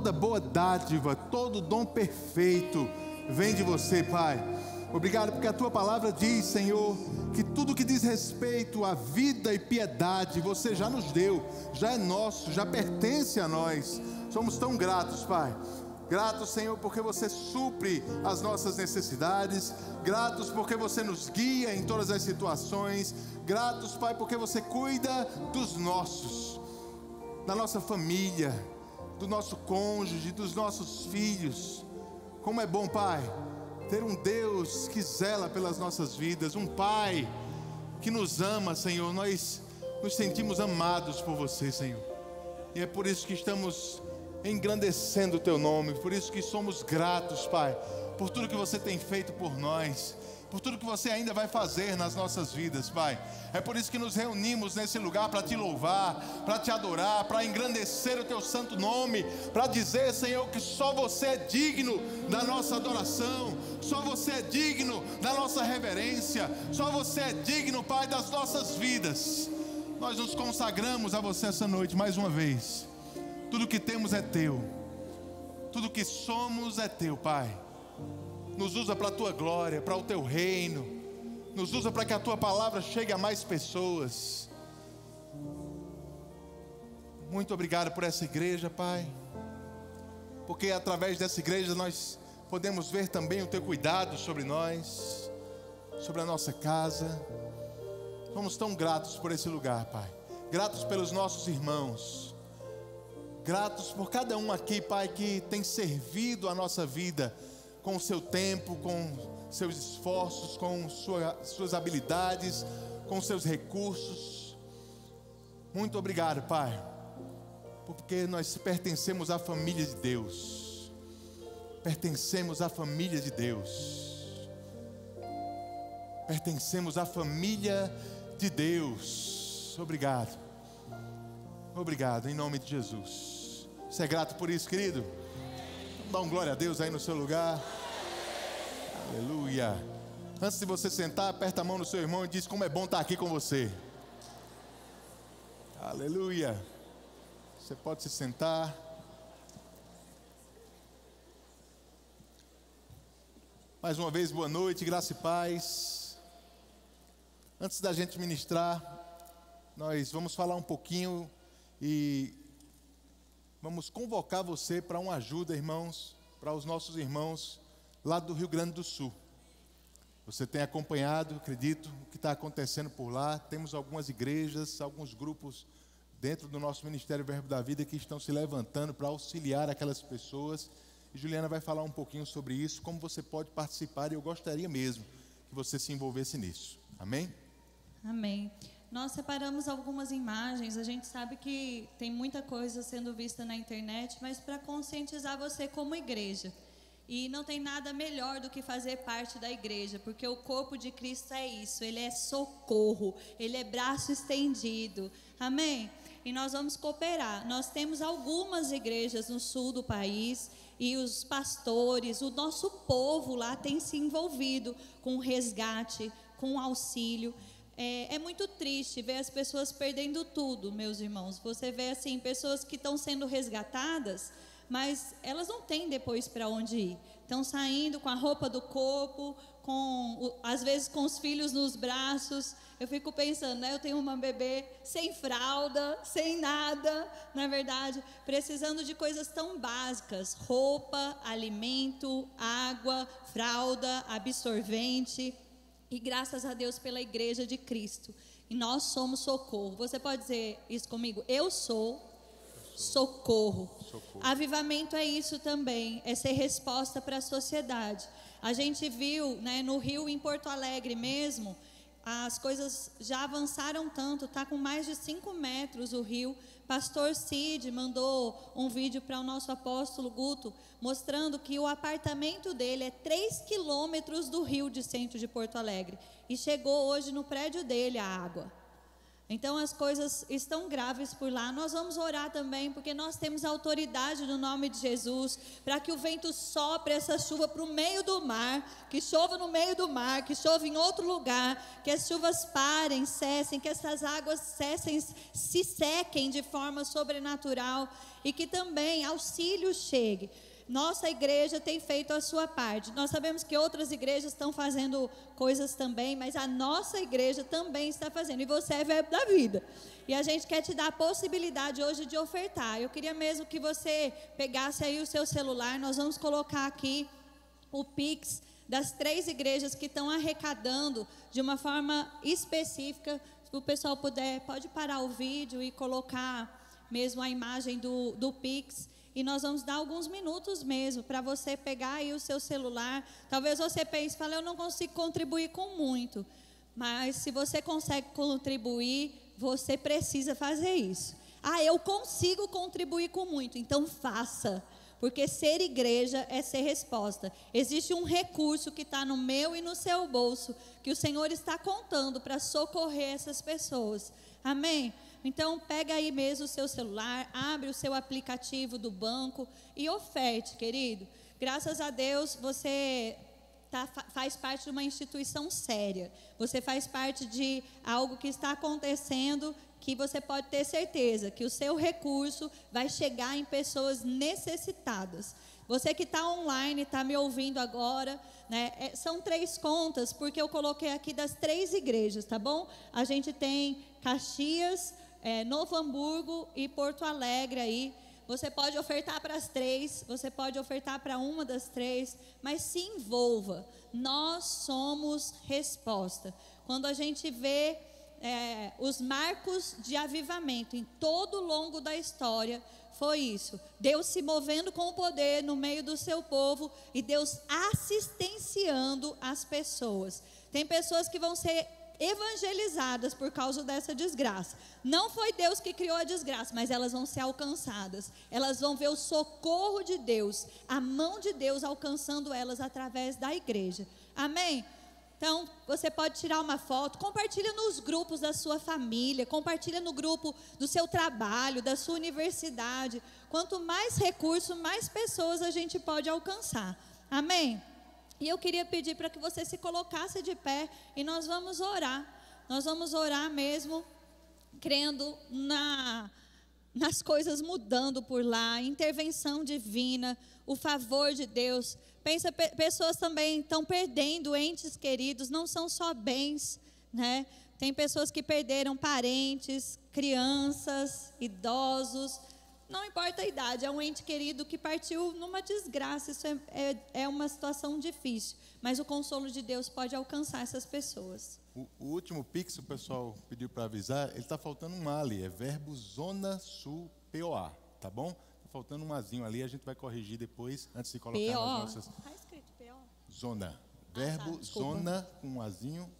toda boa dádiva, todo dom perfeito vem de você, Pai. Obrigado porque a Tua palavra diz, Senhor, que tudo que diz respeito à vida e piedade, você já nos deu, já é nosso, já pertence a nós. Somos tão gratos, Pai. Gratos, Senhor, porque você supre as nossas necessidades. Gratos porque você nos guia em todas as situações. Gratos, Pai, porque você cuida dos nossos, da nossa família, do nosso cônjuge, dos nossos filhos. Como é bom, Pai, ter um Deus que zela pelas nossas vidas, um Pai que nos ama, Senhor. Nós nos sentimos amados por você, Senhor, e é por isso que estamos engrandecendo o Teu nome, por isso que somos gratos, Pai, por tudo que você tem feito por nós, por tudo que você ainda vai fazer nas nossas vidas, Pai. É por isso que nos reunimos nesse lugar para Te louvar, para Te adorar, para engrandecer o Teu santo nome, para dizer, Senhor, que só você é digno da nossa adoração, só você é digno da nossa reverência, só você é digno, Pai, das nossas vidas. Nós nos consagramos a você essa noite mais uma vez. Tudo que temos é Teu, tudo que somos é Teu, Pai. Nos usa para a Tua glória, para o Teu reino. Nos usa para que a Tua palavra chegue a mais pessoas. Muito obrigado por essa igreja, Pai, porque através dessa igreja nós podemos ver também o Teu cuidado sobre nós, sobre a nossa casa. Somos tão gratos por esse lugar, Pai. Gratos pelos nossos irmãos. Gratos por cada um aqui, Pai, que tem servido a nossa vida com o seu tempo, com seus esforços, com suas habilidades, com seus recursos. Muito obrigado, Pai, porque nós pertencemos à família de Deus. Pertencemos à família de Deus. Pertencemos à família de Deus. Obrigado. Obrigado, em nome de Jesus. Você é grato por isso, querido? Dá um glória a Deus aí no seu lugar. Aleluia. Antes de você sentar, aperta a mão no seu irmão e diz como é bom estar aqui com você. Aleluia. Você pode se sentar. Mais uma vez, boa noite, graça e paz. Antes da gente ministrar, nós vamos falar um pouquinho e vamos convocar você para uma ajuda, irmãos, para os nossos irmãos lá do Rio Grande do Sul. Você tem acompanhado, acredito, o que está acontecendo por lá. Temos algumas igrejas, alguns grupos dentro do nosso Ministério Verbo da Vida que estão se levantando para auxiliar aquelas pessoas. E Juliana vai falar um pouquinho sobre isso, como você pode participar, e eu gostaria mesmo que você se envolvesse nisso. Amém? Amém. Nós separamos algumas imagens. A gente sabe que tem muita coisa sendo vista na internet, mas para conscientizar você como igreja. E não tem nada melhor do que fazer parte da igreja, porque o corpo de Cristo é isso, Ele é socorro, Ele é braço estendido. Amém? E nós vamos cooperar. Nós temos algumas igrejas no sul do país e os pastores, o nosso povo lá tem se envolvido com resgate, com auxílio. É muito triste ver as pessoas perdendo tudo, meus irmãos. Você vê assim, pessoas que estão sendo resgatadas, mas elas não têm depois para onde ir. Estão saindo com a roupa do corpo, às vezes com os filhos nos braços. Eu fico pensando, né? Eu tenho uma bebê sem fralda, sem nada, na verdade, precisando de coisas tão básicas: roupa, alimento, água, fralda, absorvente. E graças a Deus pela igreja de Cristo. E nós somos socorro. Você pode dizer isso comigo? Eu sou socorro. Avivamento é isso também. É ser resposta para a sociedade. A gente viu, né, no Rio, em Porto Alegre mesmo, as coisas já avançaram tanto. Está com mais de 5 metros o rio. Pastor Cid mandou um vídeo para o nosso apóstolo Guto, mostrando que o apartamento dele é 3 quilômetros do rio de centro de Porto Alegre. E chegou hoje no prédio dele a água. Então as coisas estão graves por lá. Nós vamos orar também, porque nós temos autoridade no nome de Jesus, para que o vento sopre essa chuva para o meio do mar, que chova no meio do mar, que chova em outro lugar, que as chuvas parem, cessem, que essas águas cessem, se sequem de forma sobrenatural, e que também auxílio chegue. Nossa igreja tem feito a sua parte. Nós sabemos que outras igrejas estão fazendo coisas também, mas a nossa igreja também está fazendo. E você é verbo da vida. E a gente quer te dar a possibilidade hoje de ofertar. Eu queria mesmo que você pegasse aí o seu celular. Nós vamos colocar aqui o Pix das 3 igrejas que estão arrecadando de uma forma específica. Se o pessoal puder, pode parar o vídeo e colocar mesmo a imagem do Pix. E nós vamos dar alguns minutos mesmo para você pegar aí o seu celular. Talvez você pense, fala, eu não consigo contribuir com muito. Mas se você consegue contribuir, você precisa fazer isso. Ah, eu consigo contribuir com muito, então faça. Porque ser igreja é ser resposta. Existe um recurso que está no meu e no seu bolso, que o Senhor está contando para socorrer essas pessoas. Amém? Então, pega aí mesmo o seu celular, abre o seu aplicativo do banco e oferte, querido. Graças a Deus, você faz parte de uma instituição séria. Você faz parte de algo que está acontecendo, que você pode ter certeza que o seu recurso vai chegar em pessoas necessitadas. Você que está online, está me ouvindo agora, né? São 3 contas, porque eu coloquei aqui das 3 igrejas, tá bom? A gente tem Caxias, Novo Hamburgo e Porto Alegre aí. Você pode ofertar para as 3, você pode ofertar para uma das 3, mas se envolva. Nós somos resposta. Quando a gente vê os marcos de avivamento em todo o longo da história, foi isso. Deus se movendo com o poder no meio do seu povo e Deus assistenciando as pessoas. Tem pessoas que vão ser evangelizadas por causa dessa desgraça. Não foi Deus que criou a desgraça, mas elas vão ser alcançadas. Elas vão ver o socorro de Deus, a mão de Deus alcançando elas através da igreja. Amém? Então, você pode tirar uma foto, compartilha nos grupos da sua família, compartilha no grupo do seu trabalho, da sua universidade. Quanto mais recursos, mais pessoas a gente pode alcançar. Amém? E eu queria pedir para que você se colocasse de pé e nós vamos orar. Nós vamos orar mesmo, crendo nas coisas mudando por lá, intervenção divina, o favor de Deus. Pensa, pessoas também estão perdendo entes queridos, não são só bens, né? Tem pessoas que perderam parentes, crianças, idosos. Não importa a idade, é um ente querido que partiu numa desgraça. Isso é uma situação difícil, mas o consolo de Deus pode alcançar essas pessoas. O último Pix, o pessoal pediu para avisar, ele está faltando um A ali, é verbo Zona Sul POA, tá bom? Está faltando um Azinho ali, a gente vai corrigir depois, antes de colocar nas nossas... Está escrito PO. Zona, verbo Zona com um Azinho,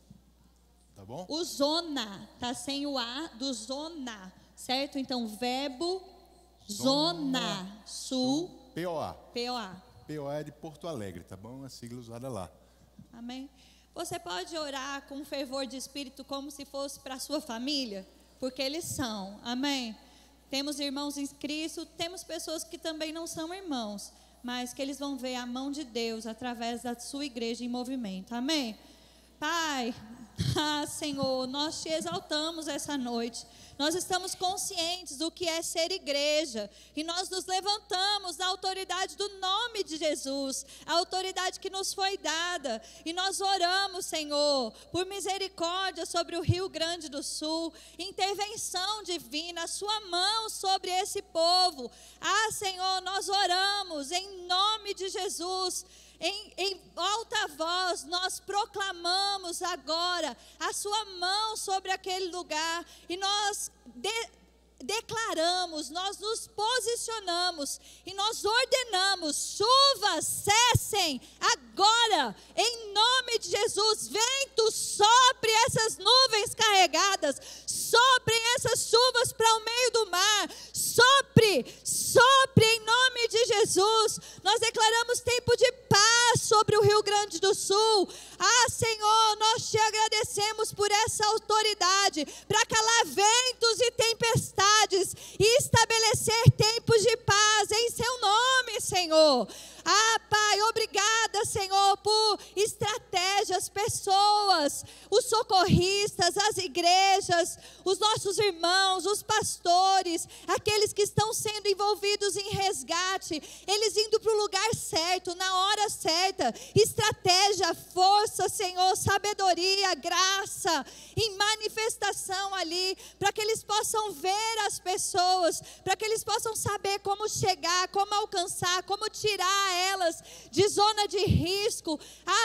tá bom? O Zona, está sem o A do Zona, certo? Então, verbo... Zona Sul POA. POA. POA é de Porto Alegre, tá bom? A sigla usada lá. Amém? Você pode orar com fervor de espírito como se fosse para a sua família, porque eles são. Amém? Temos irmãos em Cristo, temos pessoas que também não são irmãos, mas que eles vão ver a mão de Deus através da sua igreja em movimento. Amém? Pai, Senhor, nós te exaltamos essa noite. Nós estamos conscientes do que é ser igreja e nós nos levantamos na autoridade do nome de Jesus, a autoridade que nos foi dada, e nós oramos, Senhor, por misericórdia sobre o Rio Grande do Sul, intervenção divina, a sua mão sobre esse povo. Senhor, nós oramos em nome de Jesus. Em alta voz, nós proclamamos agora a sua mão sobre aquele lugar e nós declaramos, nós nos posicionamos e nós ordenamos: chuvas cessem agora, em nome de Jesus. Vento, sopre essas nuvens carregadas, soprem essas chuvas para o meio do mar, sopre em nome de Jesus. Nós declaramos tempo de paz sobre o Rio Grande do Sul. Senhor, nós te agradecemos por essa autoridade para calar ventos e tempestades e estabelecer tempos de paz em seu nome, Senhor. Pai, obrigada, Senhor, por estratégias, pessoas, os socorristas, as igrejas, os nossos irmãos, os pastores, aqueles que estão sendo envolvidos em resgate, eles indo para o lugar certo, na hora certa, estratégia, força, Senhor, sabedoria, graça, em manifestação ali, para que eles possam ver as pessoas, para que eles possam saber como chegar, como alcançar, como tirar elas de zona de risco.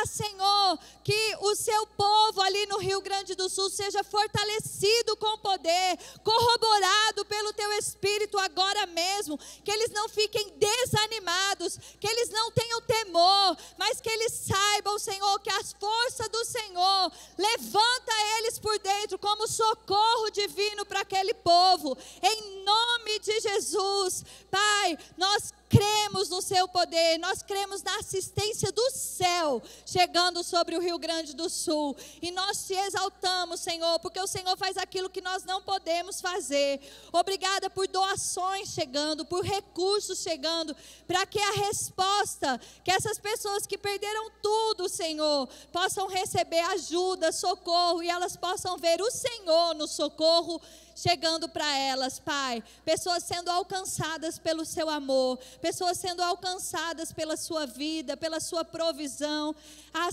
Senhor, que o seu povo ali no Rio Grande do Sul seja fortalecido com poder, corroborado pelo teu Espírito agora mesmo, que eles não fiquem desanimados, que eles não tenham temor, mas que eles saibam, Senhor, que as forças do Senhor levanta eles por dentro como socorro divino para aquele povo, em nome de Jesus. Pai, nós cremos no seu poder, nós cremos na assistência do céu chegando sobre o Rio Grande do Sul, e nós te exaltamos, Senhor, porque o Senhor faz aquilo que nós não podemos fazer. Obrigada por doações chegando, por recursos chegando, para que a resposta, que essas pessoas que perderam tudo, Senhor, possam receber ajuda, socorro, e elas possam ver o Senhor no socorro chegando para elas, Pai. Pessoas sendo alcançadas pelo seu amor, pessoas sendo alcançadas pela sua vida, pela sua provisão.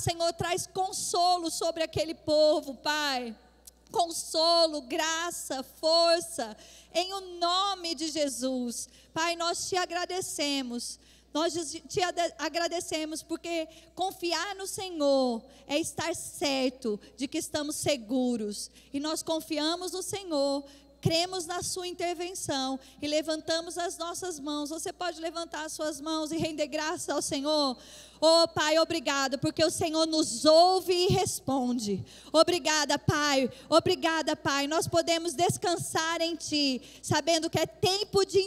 Senhor, traz consolo sobre aquele povo, Pai. Consolo, graça, força, em o nome de Jesus. Pai, nós te agradecemos. Nós te agradecemos porque confiar no Senhor é estar certo de que estamos seguros. E nós confiamos no Senhor, cremos na sua intervenção e levantamos as nossas mãos. Você pode levantar as suas mãos e render graça ao Senhor? Pai, obrigado, porque o Senhor nos ouve e responde. Obrigada, Pai. Obrigada, Pai. Nós podemos descansar em Ti, sabendo que é tempo de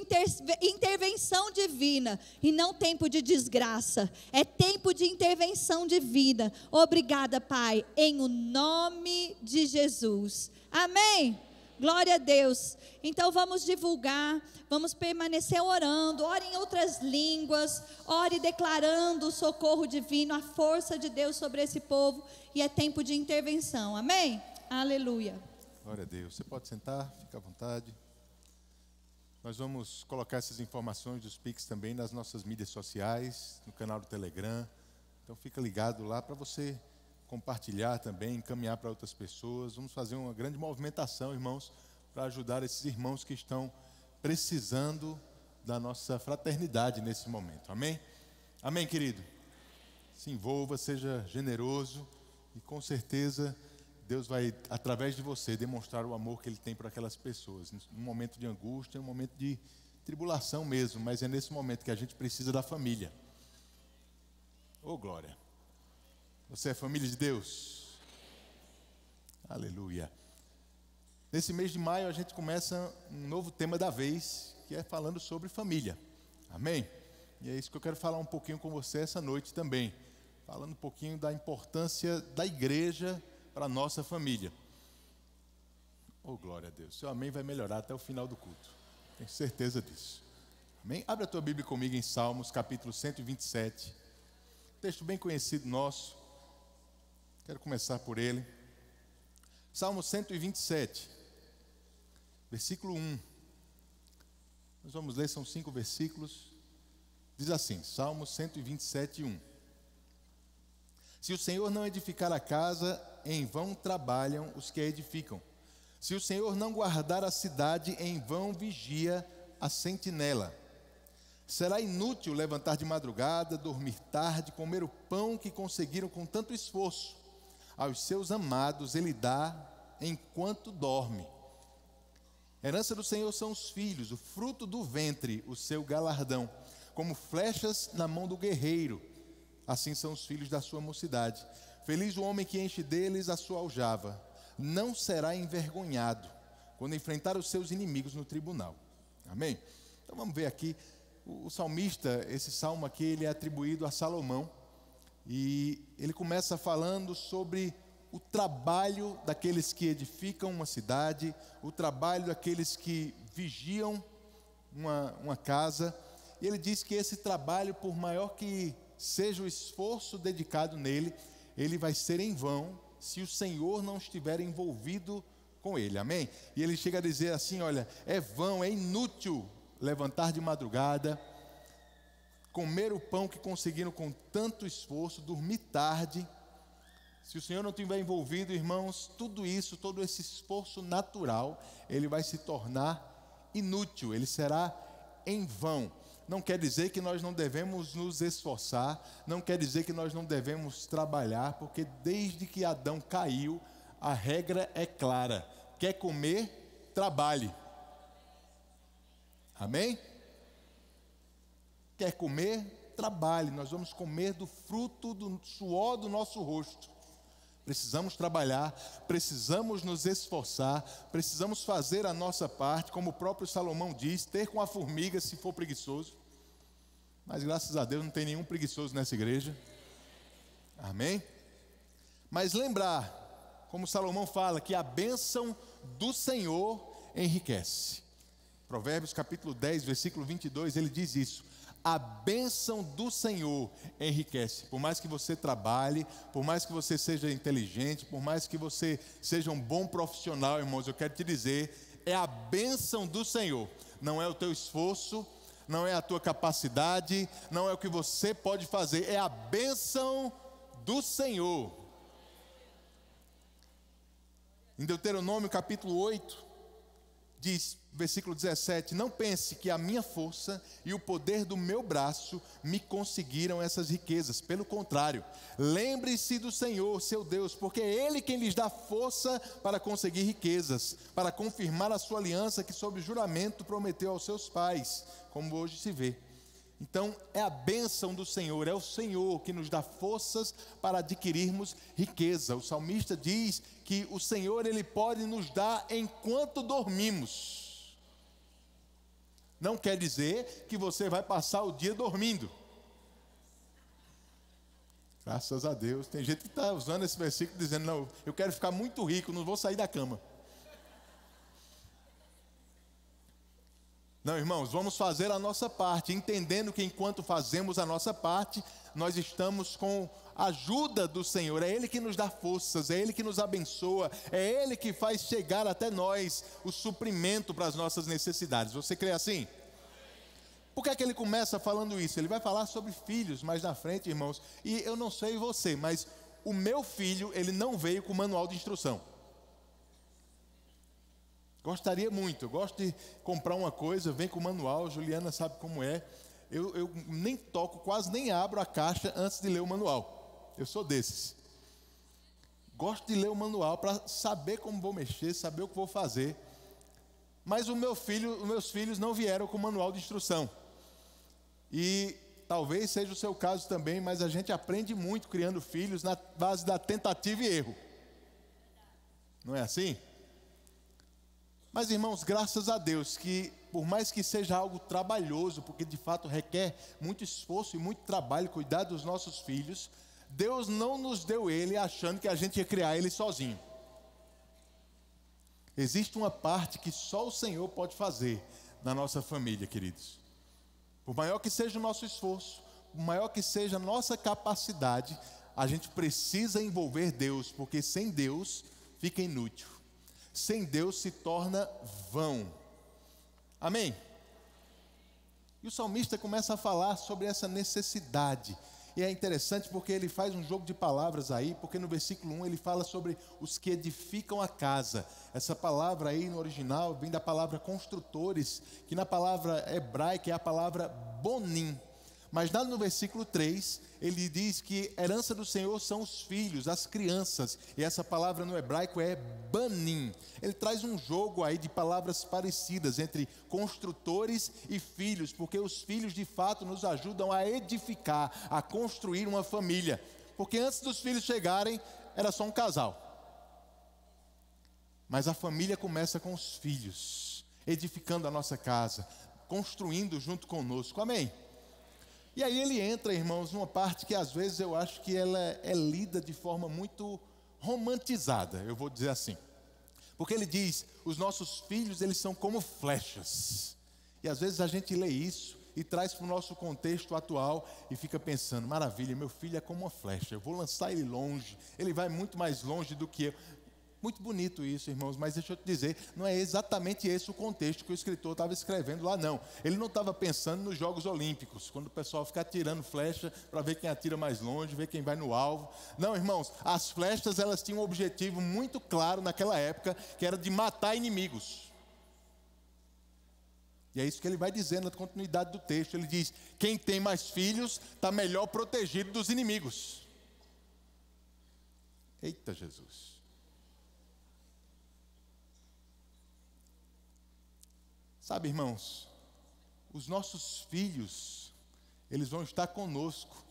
intervenção divina e não tempo de desgraça. É tempo de intervenção divina. Obrigada, Pai, em o nome de Jesus. Amém. Glória a Deus. Então vamos divulgar, vamos permanecer orando, ore em outras línguas, ore declarando o socorro divino, a força de Deus sobre esse povo, e é tempo de intervenção, amém? Aleluia. Glória a Deus. Você pode sentar, fica à vontade. Nós vamos colocar essas informações dos Pix também nas nossas mídias sociais, no canal do Telegram, então fica ligado lá para você compartilhar também, encaminhar para outras pessoas. Vamos fazer uma grande movimentação, irmãos, para ajudar esses irmãos que estão precisando da nossa fraternidade nesse momento, amém? Amém, querido? Se envolva, seja generoso, e com certeza Deus vai, através de você, demonstrar o amor que Ele tem por aquelas pessoas, num momento de angústia, num momento de tribulação mesmo, mas é nesse momento que a gente precisa da família. Oh, glória! Você é família de Deus? Aleluia. Nesse mês de maio a gente começa um novo tema da vez, que é falando sobre família. Amém? E é isso que eu quero falar um pouquinho com você essa noite também. Falando um pouquinho da importância da igreja para a nossa família. Oh, glória a Deus. Seu amém vai melhorar até o final do culto. Tenho certeza disso. Amém? Abre a tua Bíblia comigo em Salmos, capítulo 127. Texto bem conhecido nosso. Quero começar por ele. Salmo 127, versículo 1. Nós vamos ler, são 5 versículos. Diz assim, Salmo 127, 1. Se o Senhor não edificar a casa, em vão trabalham os que a edificam. Se o Senhor não guardar a cidade, em vão vigia a sentinela. Será inútil levantar de madrugada, dormir tarde, comer o pão que conseguiram com tanto esforço. Aos seus amados Ele dá enquanto dorme. Herança do Senhor são os filhos, o fruto do ventre, o seu galardão. Como flechas na mão do guerreiro, assim são os filhos da sua mocidade. Feliz o homem que enche deles a sua aljava. Não será envergonhado quando enfrentar os seus inimigos no tribunal. Amém? Então vamos ver aqui, o salmista, esse salmo aqui, ele é atribuído a Salomão. E ele começa falando sobre o trabalho daqueles que edificam uma cidade, o trabalho daqueles que vigiam uma casa. E ele diz que esse trabalho, por maior que seja o esforço dedicado nele, ele vai ser em vão se o Senhor não estiver envolvido com ele, amém? E ele chega a dizer assim, olha, é vão, é inútil levantar de madrugada, comer o pão que conseguiram com tanto esforço, dormir tarde. Se o Senhor não estiver envolvido, irmãos, tudo isso, todo esse esforço natural, ele vai se tornar inútil, ele será em vão. Não quer dizer que nós não devemos nos esforçar, não quer dizer que nós não devemos trabalhar, porque desde que Adão caiu, a regra é clara: quer comer, trabalhe. Amém? Quer comer, trabalhe. Nós vamos comer do fruto do suor do nosso rosto. Precisamos trabalhar, precisamos nos esforçar, precisamos fazer a nossa parte, como o próprio Salomão diz, ter com a formiga se for preguiçoso. Mas graças a Deus não tem nenhum preguiçoso nessa igreja. Amém? Mas lembrar, como Salomão fala, que a bênção do Senhor enriquece. Provérbios capítulo 10, versículo 22, ele diz isso: a bênção do Senhor enriquece. Por mais que você trabalhe, por mais que você seja inteligente, por mais que você seja um bom profissional, irmãos, eu quero te dizer, é a bênção do Senhor. Não é o teu esforço, não é a tua capacidade, não é o que você pode fazer, é a bênção do Senhor. Em Deuteronômio capítulo 8, diz, versículo 17: não pense que a minha força e o poder do meu braço me conseguiram essas riquezas. Pelo contrário, lembre-se do Senhor, seu Deus, porque é Ele quem lhes dá força para conseguir riquezas, para confirmar a sua aliança que sob juramento prometeu aos seus pais, como hoje se vê. Então é a bênção do Senhor, é o Senhor que nos dá forças para adquirirmos riqueza. O salmista diz que o Senhor, Ele pode nos dar enquanto dormimos. Não quer dizer que você vai passar o dia dormindo. Graças a Deus, tem gente que está usando esse versículo dizendo, não, eu quero ficar muito rico, não vou sair da cama. Não, irmãos, vamos fazer a nossa parte, entendendo que enquanto fazemos a nossa parte, nós estamos com a ajuda do Senhor. É Ele que nos dá forças, é Ele que nos abençoa, é Ele que faz chegar até nós o suprimento para as nossas necessidades. Você crê assim? Por que é que ele começa falando isso? Ele vai falar sobre filhos mais na frente, irmãos. E eu não sei você, mas o meu filho, ele não veio com manual de instrução. Gostaria muito, eu gosto de comprar uma coisa, vem com o manual, Juliana sabe como é. Eu nem toco, quase nem abro a caixa antes de ler o manual. Eu sou desses. Gosto de ler o manual para saber como vou mexer, saber o que vou fazer. Mas os meus filhos não vieram com manual de instrução. E talvez seja o seu caso também, mas a gente aprende muito criando filhos na base da tentativa e erro. Não é assim? Mas, irmãos, graças a Deus que, por mais que seja algo trabalhoso, porque de fato requer muito esforço e muito trabalho cuidar dos nossos filhos, Deus não nos deu ele achando que a gente ia criar ele sozinho. Existe uma parte que só o Senhor pode fazer na nossa família, queridos. Por maior que seja o nosso esforço, por maior que seja a nossa capacidade, a gente precisa envolver Deus, porque sem Deus fica inútil. Sem Deus se torna vão. Amém? E o salmista começa a falar sobre essa necessidade. E é interessante porque ele faz um jogo de palavras aí, porque no versículo 1 ele fala sobre os que edificam a casa. Essa palavra aí no original vem da palavra construtores, que na palavra hebraica é a palavra bonim. Mas lá no versículo 3, ele diz que herança do Senhor são os filhos, as crianças. E essa palavra no hebraico é banim. Ele traz um jogo aí de palavras parecidas entre construtores e filhos, porque os filhos de fato nos ajudam a edificar, a construir uma família. Porque antes dos filhos chegarem, era só um casal. Mas a família começa com os filhos, edificando a nossa casa, construindo junto conosco. Amém? E aí ele entra, irmãos, numa parte que às vezes eu acho que ela é lida de forma muito romantizada, eu vou dizer assim. Porque ele diz, os nossos filhos, eles são como flechas. E às vezes a gente lê isso e traz para o nosso contexto atual e fica pensando, maravilha, meu filho é como uma flecha, eu vou lançar ele longe, ele vai muito mais longe do que eu. Muito bonito isso, irmãos, mas deixa eu te dizer, não é exatamente esse o contexto que o escritor estava escrevendo lá, não. Ele não estava pensando nos Jogos Olímpicos, quando o pessoal fica atirando flecha para ver quem atira mais longe, ver quem vai no alvo. Não, irmãos, as flechas, elas tinham um objetivo muito claro naquela época, que era de matar inimigos. E é isso que ele vai dizer na continuidade do texto. Ele diz, quem tem mais filhos está melhor protegido dos inimigos. Eita Jesus! Sabe, irmãos, os nossos filhos, eles vão estar conosco,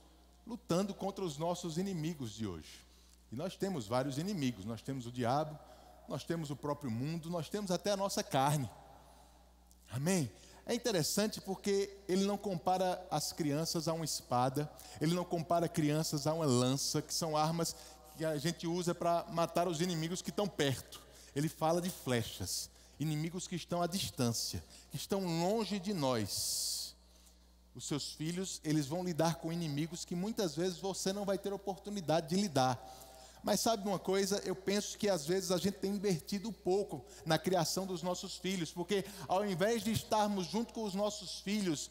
lutando contra os nossos inimigos de hoje. E nós temos vários inimigos, nós temos o diabo, nós temos o próprio mundo, nós temos até a nossa carne. Amém? É interessante porque ele não compara as crianças a uma espada, ele não compara crianças a uma lança, que são armas que a gente usa para matar os inimigos que estão perto. Ele fala de flechas. Inimigos que estão à distância, que estão longe de nós. Os seus filhos, eles vão lidar com inimigos que muitas vezes você não vai ter oportunidade de lidar. Mas sabe uma coisa? Eu penso que às vezes a gente tem invertido um pouco na criação dos nossos filhos, porque ao invés de estarmos junto com os nossos filhos,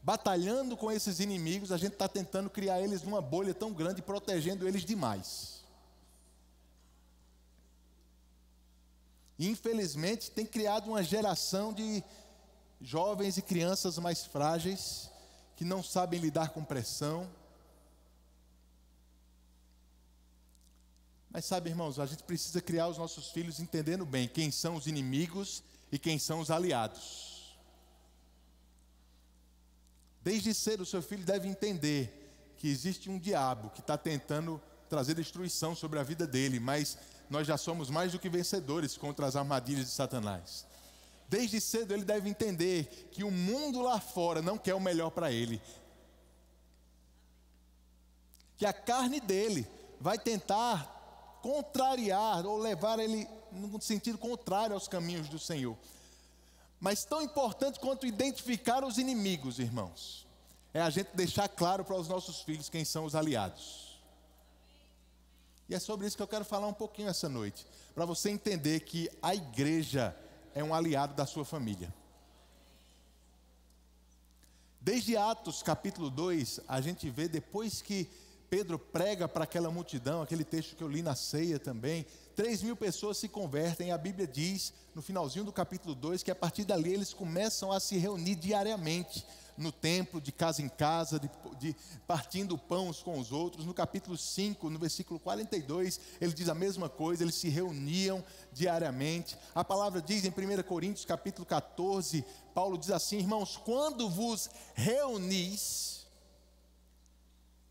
batalhando com esses inimigos, a gente está tentando criar eles numa bolha tão grande, protegendo eles demais. E infelizmente tem criado uma geração de jovens e crianças mais frágeis, que não sabem lidar com pressão. Mas sabe, irmãos, a gente precisa criar os nossos filhos entendendo bem quem são os inimigos e quem são os aliados. Desde cedo o seu filho deve entender que existe um diabo que está tentando trazer destruição sobre a vida dele, mas nós já somos mais do que vencedores contra as armadilhas de Satanás. Desde cedo ele deve entender que o mundo lá fora não quer o melhor para ele. Que a carne dele vai tentar contrariar ou levar ele no sentido contrário aos caminhos do Senhor. Mas tão importante quanto identificar os inimigos, irmãos, é a gente deixar claro para os nossos filhos quem são os aliados. E é sobre isso que eu quero falar um pouquinho essa noite, para você entender que a igreja é um aliado da sua família. Desde Atos capítulo 2, a gente vê depois que Pedro prega para aquela multidão, aquele texto que eu li na ceia também, 3.000 pessoas se convertem, e a Bíblia diz, no finalzinho do capítulo 2, que a partir dali eles começam a se reunir diariamente, no templo, de casa em casa, partindo o pão uns com os outros. No capítulo 5, no versículo 42, ele diz a mesma coisa, eles se reuniam diariamente. A palavra diz em 1 Coríntios capítulo 14, Paulo diz assim, irmãos, quando vos reunis,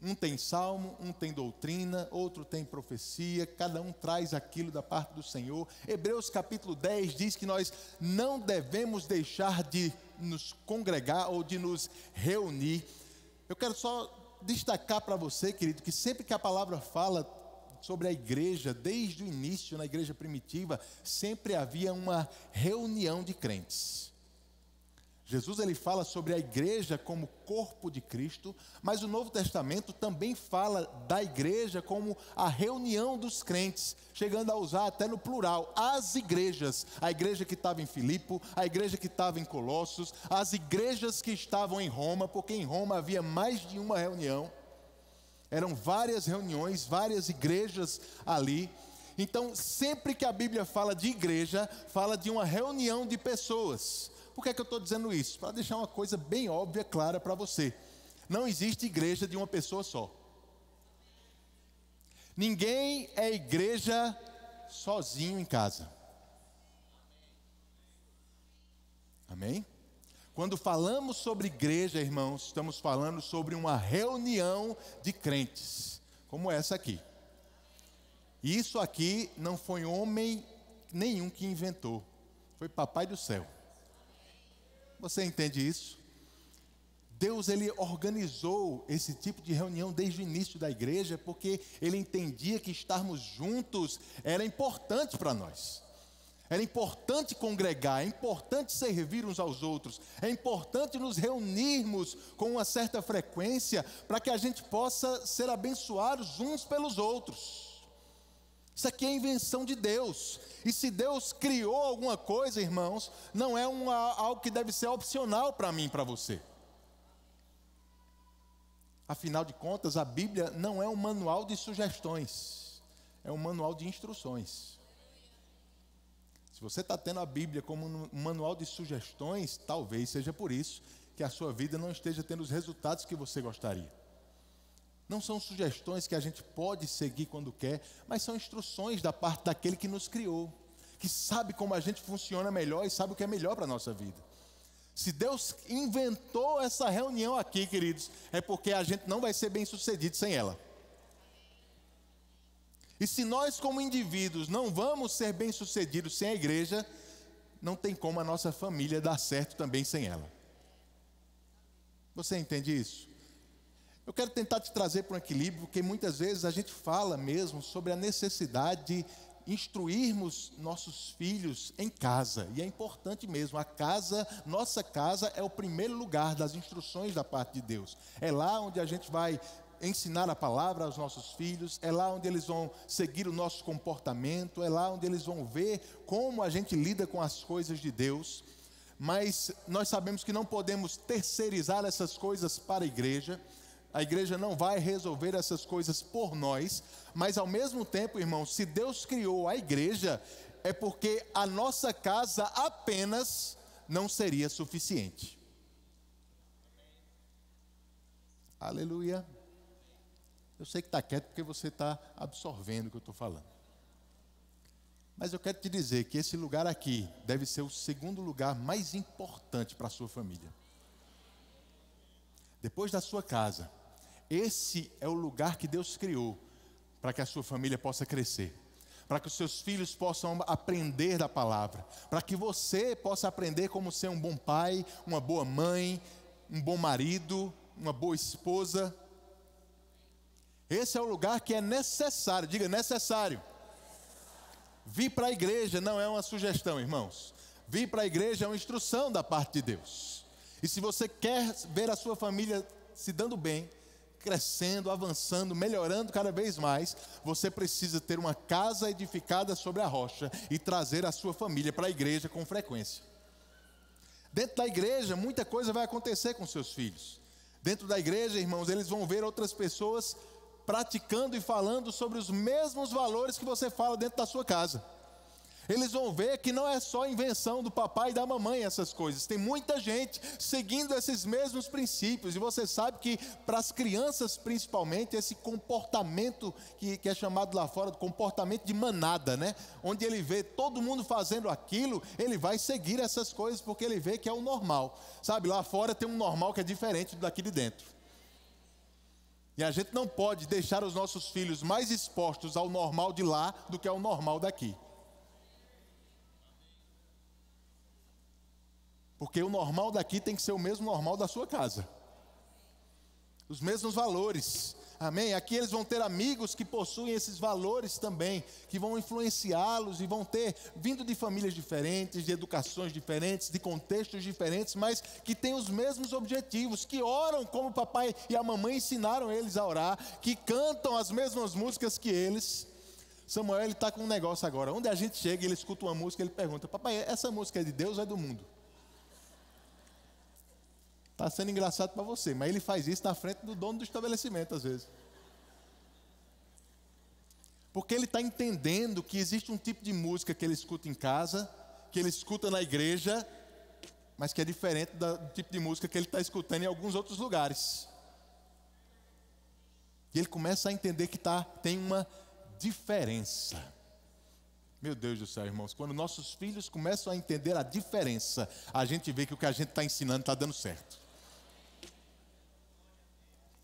um tem salmo, um tem doutrina, outro tem profecia, cada um traz aquilo da parte do Senhor. Hebreus capítulo 10 diz que nós não devemos deixar de nos congregar ou de nos reunir. Eu quero só destacar para você, querido, que sempre que a palavra fala sobre a igreja, desde o início, na igreja primitiva, sempre havia uma reunião de crentes. Jesus ele fala sobre a igreja como corpo de Cristo, mas o Novo Testamento também fala da igreja como a reunião dos crentes, chegando a usar até no plural, as igrejas, a igreja que estava em Filipe, a igreja que estava em Colossos, as igrejas que estavam em Roma, porque em Roma havia mais de uma reunião, eram várias reuniões, várias igrejas ali. Então sempre que a Bíblia fala de igreja, fala de uma reunião de pessoas. Por que é que eu estou dizendo isso? Para deixar uma coisa bem óbvia, clara para você. Não existe igreja de uma pessoa só. Ninguém é igreja sozinho em casa. Amém? Quando falamos sobre igreja, irmãos, estamos falando sobre uma reunião de crentes, como essa aqui. E isso aqui não foi homem nenhum que inventou, foi Papai do Céu. Você entende isso? Deus, ele organizou esse tipo de reunião desde o início da igreja, porque ele entendia que estarmos juntos era importante para nós. Era importante congregar, é importante servir uns aos outros, é importante nos reunirmos com uma certa frequência para que a gente possa ser abençoados uns pelos outros. Isso aqui é invenção de Deus. E se Deus criou alguma coisa, irmãos, não é algo que deve ser opcional para mim e para você. Afinal de contas, a Bíblia não é um manual de sugestões, é um manual de instruções. Se você está tendo a Bíblia como um manual de sugestões, talvez seja por isso que a sua vida não esteja tendo os resultados que você gostaria. Não são sugestões que a gente pode seguir quando quer, mas são instruções da parte daquele que nos criou, que sabe como a gente funciona melhor e sabe o que é melhor para a nossa vida. Se Deus inventou essa reunião aqui, queridos, é porque a gente não vai ser bem sucedido sem ela. E se nós como indivíduos não vamos ser bem sucedidos sem a igreja, não tem como a nossa família dar certo também sem ela. Você entende isso? Eu quero tentar te trazer para um equilíbrio, porque muitas vezes a gente fala mesmo sobre a necessidade de instruirmos nossos filhos em casa, e é importante mesmo. A casa, nossa casa é o primeiro lugar das instruções da parte de Deus. É lá onde a gente vai ensinar a palavra aos nossos filhos, é lá onde eles vão seguir o nosso comportamento, é lá onde eles vão ver como a gente lida com as coisas de Deus. Mas nós sabemos que não podemos terceirizar essas coisas para a igreja. A igreja não vai resolver essas coisas por nós, mas ao mesmo tempo, irmãos, se Deus criou a igreja, é porque a nossa casa apenas não seria suficiente. Aleluia. Eu sei que está quieto porque você está absorvendo o que eu estou falando. Mas eu quero te dizer que esse lugar aqui deve ser o segundo lugar mais importante para a sua família. Depois da sua casa, esse é o lugar que Deus criou para que a sua família possa crescer, para que os seus filhos possam aprender da palavra, para que você possa aprender como ser um bom pai, uma boa mãe, um bom marido, uma boa esposa. Esse é o lugar que é necessário, diga necessário. Vir para a igreja não é uma sugestão, irmãos. Vir para a igreja é uma instrução da parte de Deus. E se você quer ver a sua família se dando bem, crescendo, avançando, melhorando cada vez mais, você precisa ter uma casa edificada sobre a rocha e trazer a sua família para a igreja com frequência. Dentro da igreja, muita coisa vai acontecer com seus filhos. Dentro da igreja, irmãos, eles vão ver outras pessoas praticando e falando sobre os mesmos valores que você fala dentro da sua casa. Eles vão ver que não é só invenção do papai e da mamãe essas coisas. Tem muita gente seguindo esses mesmos princípios. E você sabe que para as crianças principalmente, esse comportamento que é chamado lá fora de comportamento de manada, né? Onde ele vê todo mundo fazendo aquilo, ele vai seguir essas coisas porque ele vê que é o normal. Sabe, lá fora tem um normal que é diferente do daqui de dentro. E a gente não pode deixar os nossos filhos mais expostos ao normal de lá do que ao normal daqui. Porque o normal daqui tem que ser o mesmo normal da sua casa. Os mesmos valores. Amém? Aqui eles vão ter amigos que possuem esses valores também, que vão influenciá-los e vão ter vindo de famílias diferentes, de educações diferentes, de contextos diferentes, mas que têm os mesmos objetivos, que oram como o papai e a mamãe ensinaram eles a orar, que cantam as mesmas músicas que eles. Samuel, ele está com um negócio agora. Onde a gente chega, ele escuta uma música, ele pergunta: papai, essa música é de Deus ou é do mundo? Está sendo engraçado para você, mas ele faz isso na frente do dono do estabelecimento às vezes. Porque ele está entendendo que existe um tipo de música que ele escuta em casa, que ele escuta na igreja, mas que é diferente do tipo de música que ele está escutando em alguns outros lugares. E ele começa a entender que tem uma diferença. Meu Deus do céu, irmãos, quando nossos filhos começam a entender a diferença, a gente vê que o que a gente está ensinando está dando certo.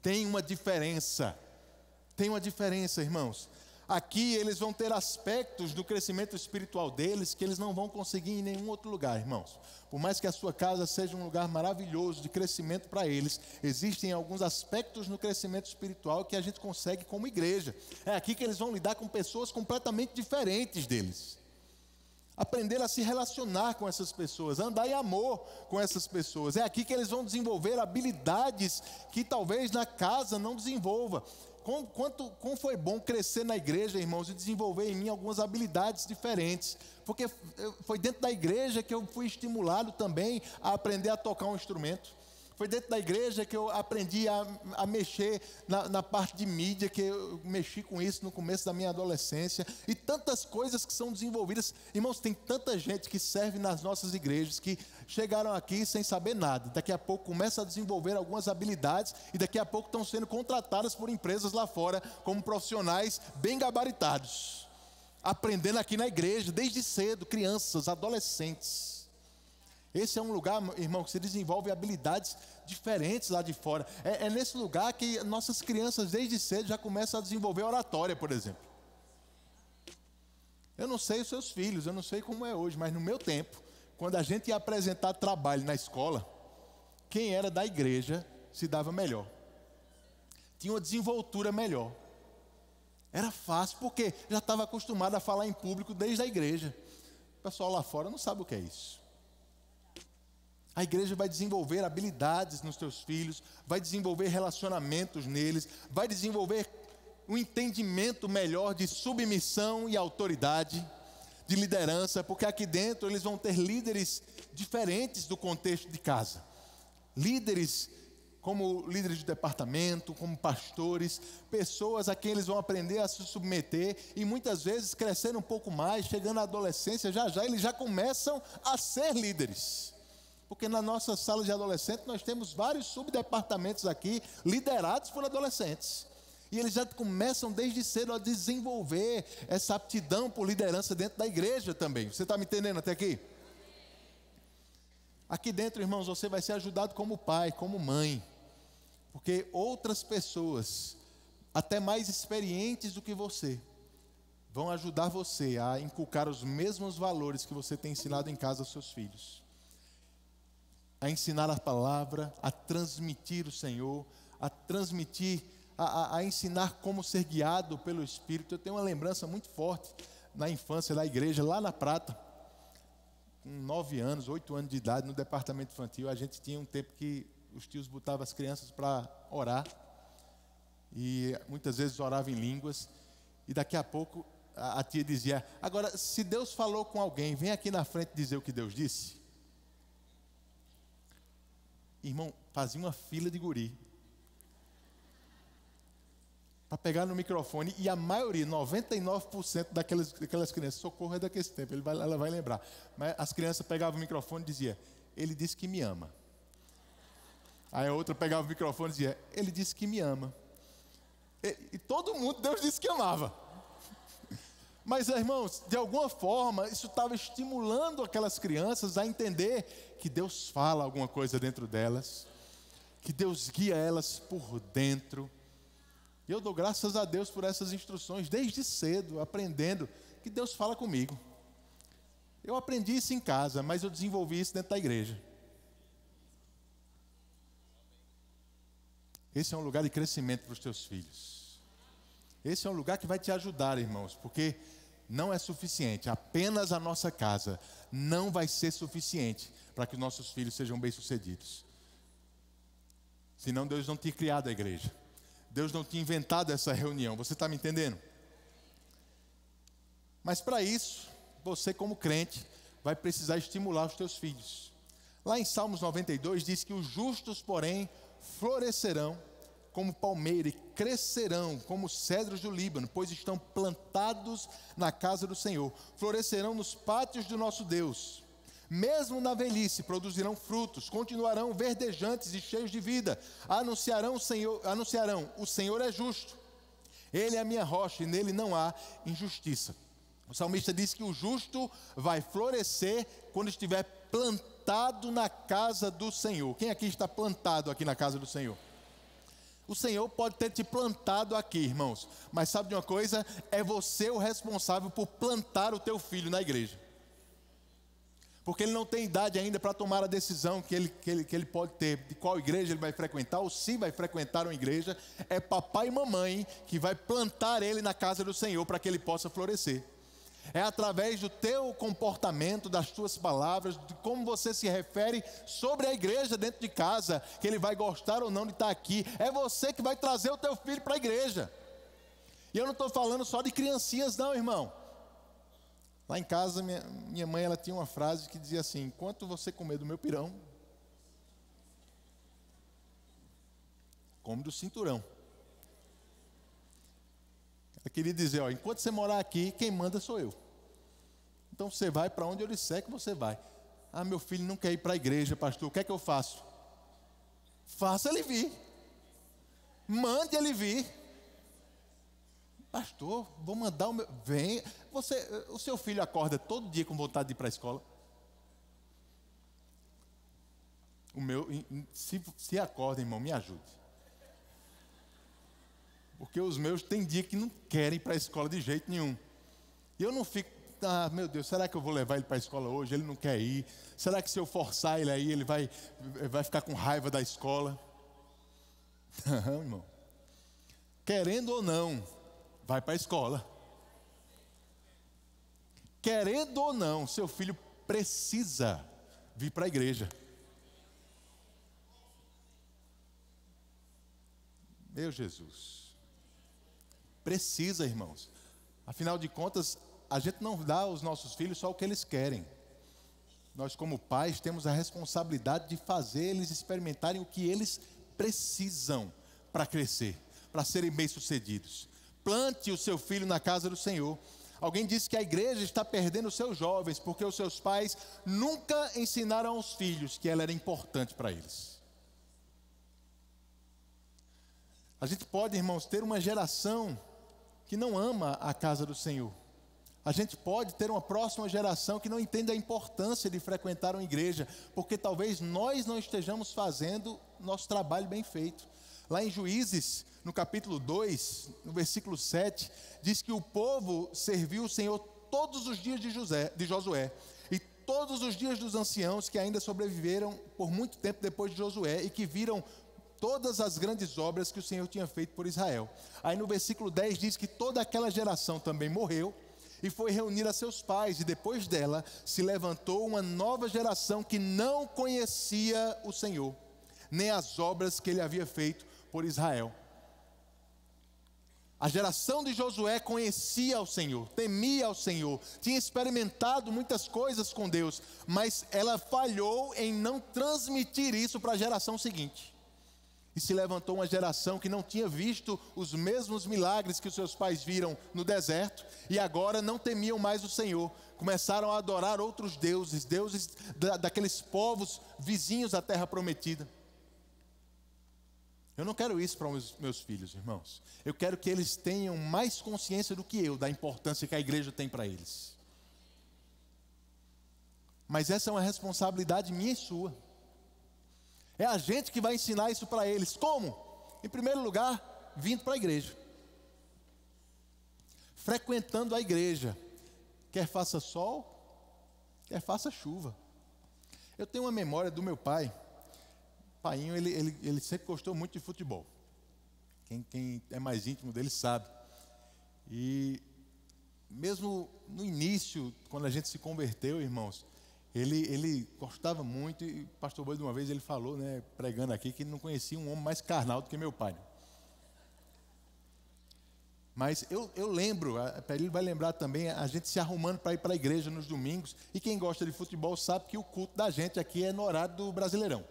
Tem uma diferença, irmãos. Aqui eles vão ter aspectos do crescimento espiritual deles que eles não vão conseguir em nenhum outro lugar, irmãos. Por mais que a sua casa seja um lugar maravilhoso de crescimento para eles, existem alguns aspectos no crescimento espiritual que a gente consegue como igreja. É aqui que eles vão lidar com pessoas completamente diferentes deles. Aprender a se relacionar com essas pessoas, andar em amor com essas pessoas. É aqui que eles vão desenvolver habilidades que talvez na casa não desenvolva. Como foi bom crescer na igreja, irmãos, e desenvolver em mim algumas habilidades diferentes. Porque foi dentro da igreja que eu fui estimulado também a aprender a tocar um instrumento. Foi dentro da igreja que eu aprendi a mexer na parte de mídia, que eu mexi com isso no começo da minha adolescência. E tantas coisas que são desenvolvidas. Irmãos, tem tanta gente que serve nas nossas igrejas, que chegaram aqui sem saber nada. Daqui a pouco começam a desenvolver algumas habilidades e daqui a pouco estão sendo contratadas por empresas lá fora como profissionais bem gabaritados. Aprendendo aqui na igreja, desde cedo, crianças, adolescentes. Esse é um lugar, irmão, que se desenvolve habilidades diferentes lá de fora. É nesse lugar que nossas crianças desde cedo já começam a desenvolver oratória, por exemplo. Eu não sei os seus filhos, eu não sei como é hoje, mas no meu tempo, quando a gente ia apresentar trabalho na escola, quem era da igreja se dava melhor. Tinha uma desenvoltura melhor. Era fácil, porque já estava acostumado a falar em público desde a igreja. O pessoal lá fora não sabe o que é isso. A igreja vai desenvolver habilidades nos teus filhos, vai desenvolver relacionamentos neles, vai desenvolver um entendimento melhor de submissão e autoridade, de liderança, porque aqui dentro eles vão ter líderes diferentes do contexto de casa. Líderes como líderes de departamento, como pastores, pessoas a quem eles vão aprender a se submeter e muitas vezes crescendo um pouco mais, chegando à adolescência, já eles já começam a ser líderes. Porque na nossa sala de adolescentes nós temos vários subdepartamentos aqui, liderados por adolescentes. E eles já começam desde cedo a desenvolver essa aptidão por liderança dentro da igreja também. Você está me entendendo até aqui? Aqui dentro, irmãos, você vai ser ajudado como pai, como mãe. Porque outras pessoas, até mais experientes do que você, vão ajudar você a inculcar os mesmos valores que você tem ensinado em casa aos seus filhos. A ensinar a palavra, a transmitir o Senhor, a transmitir, a ensinar como ser guiado pelo Espírito. Eu tenho uma lembrança muito forte na infância da igreja, lá na Prata, com 9 anos, 8 anos de idade, no departamento infantil. A gente tinha um tempo que os tios botavam as crianças para orar, e muitas vezes oravam em línguas, e daqui a pouco a tia dizia: agora, se Deus falou com alguém, vem aqui na frente dizer o que Deus disse. Irmão, fazia uma fila de guri para pegar no microfone, e a maioria, 99% daquelas crianças, Socorro é daquele tempo, ela vai lembrar, mas as crianças pegavam o microfone e diziam: ele disse que me ama. Aí a outra pegava o microfone e dizia: ele disse que me ama. E todo mundo, Deus disse que amava. Mas, irmãos, de alguma forma, isso estava estimulando aquelas crianças a entender que Deus fala alguma coisa dentro delas, que Deus guia elas por dentro. E eu dou graças a Deus por essas instruções, desde cedo, aprendendo que Deus fala comigo. Eu aprendi isso em casa, mas eu desenvolvi isso dentro da igreja. Esse é um lugar de crescimento para os teus filhos. Esse é um lugar que vai te ajudar, irmãos, porque não é suficiente. Apenas a nossa casa não vai ser suficiente para que os nossos filhos sejam bem-sucedidos. Senão Deus não tinha criado a igreja. Deus não tinha inventado essa reunião. Você está me entendendo? Mas para isso, você como crente vai precisar estimular os teus filhos. Lá em Salmos 92 diz que os justos, porém, florescerão como palmeira e crescerão como cedros do Líbano, pois estão plantados na casa do Senhor. Florescerão nos pátios do nosso Deus. Mesmo na velhice produzirão frutos, continuarão verdejantes e cheios de vida. Anunciarão, o Senhor é justo. Ele é a minha rocha e nele não há injustiça. O salmista diz que o justo vai florescer quando estiver plantado na casa do Senhor. Quem aqui está plantado aqui na casa do Senhor? O Senhor pode ter te plantado aqui, irmãos, mas sabe de uma coisa? É você o responsável por plantar o teu filho na igreja. Porque ele não tem idade ainda para tomar a decisão que ele pode ter, de qual igreja ele vai frequentar, ou se vai frequentar uma igreja. É papai e mamãe que vai plantar ele na casa do Senhor para que ele possa florescer. É através do teu comportamento, das tuas palavras, de como você se refere sobre a igreja dentro de casa, que ele vai gostar ou não de estar aqui. É você que vai trazer o teu filho para a igreja. E eu não estou falando só de criancinhas não, irmão. Lá em casa, minha mãe, ela tinha uma frase que dizia assim: enquanto você comer do meu pirão, come do cinturão. Ela queria dizer, ó, enquanto você morar aqui, quem manda sou eu. Então você vai para onde eu disser que você vai. Ah, meu filho não quer ir para a igreja, pastor, o que é que eu faço? Faça ele vir. Mande ele vir. Pastor, vou mandar o meu... Vem. O seu filho acorda todo dia com vontade de ir para a escola? O meu, se acorda, irmão, me ajude. Porque os meus tem dia que não querem ir para a escola de jeito nenhum. E eu não fico, ah, meu Deus, será que eu vou levar ele para a escola hoje? Ele não quer ir. Será que se eu forçar ele aí, ele vai ficar com raiva da escola? Não, irmão. Querendo ou não, vai para a escola. Querendo ou não, seu filho precisa vir para a igreja. Meu Jesus. Precisa, irmãos. Afinal de contas, a gente não dá aos nossos filhos só o que eles querem. Nós, como pais, temos a responsabilidade de fazer eles experimentarem o que eles precisam para crescer, para serem bem-sucedidos. Plante o seu filho na casa do Senhor. Alguém disse que a igreja está perdendo os seus jovens porque os seus pais nunca ensinaram aos filhos que ela era importante para eles. A gente pode, irmãos, ter uma geração que não ama a casa do Senhor. A gente pode ter uma próxima geração que não entende a importância de frequentar uma igreja, porque talvez nós não estejamos fazendo nosso trabalho bem feito. Lá em Juízes, no capítulo 2, no versículo 7, diz que o povo serviu o Senhor todos os dias de Josué, e todos os dias dos anciãos que ainda sobreviveram por muito tempo depois de Josué, e que viram todas as grandes obras que o Senhor tinha feito por Israel. Aí no versículo 10 diz que toda aquela geração também morreu, e foi reunir a seus pais, e depois dela se levantou uma nova geração que não conhecia o Senhor, nem as obras que ele havia feito por Israel. A geração de Josué conhecia o Senhor, temia o Senhor, tinha experimentado muitas coisas com Deus, mas ela falhou em não transmitir isso para a geração seguinte. E se levantou uma geração que não tinha visto os mesmos milagres que os seus pais viram no deserto, e agora não temiam mais o Senhor, começaram a adorar outros deuses, daqueles povos vizinhos à terra prometida. Eu não quero isso para os meus filhos, irmãos. Eu quero que eles tenham mais consciência do que eu, da importância que a igreja tem para eles. Mas essa é uma responsabilidade minha e sua. É a gente que vai ensinar isso para eles. Como? Em primeiro lugar, vindo para a igreja. Frequentando a igreja. Quer faça sol, quer faça chuva. Eu tenho uma memória do meu pai. Painho, ele sempre gostou muito de futebol. Quem é mais íntimo dele sabe. E mesmo no início, quando a gente se converteu, irmãos, ele gostava muito. E o pastor Boi, de uma vez, ele falou, né, pregando aqui, que ele não conhecia um homem mais carnal do que meu pai. Mas eu lembro, ele vai lembrar também, a gente se arrumando para ir para a igreja nos domingos. E quem gosta de futebol sabe que o culto da gente aqui é no horário do Brasileirão.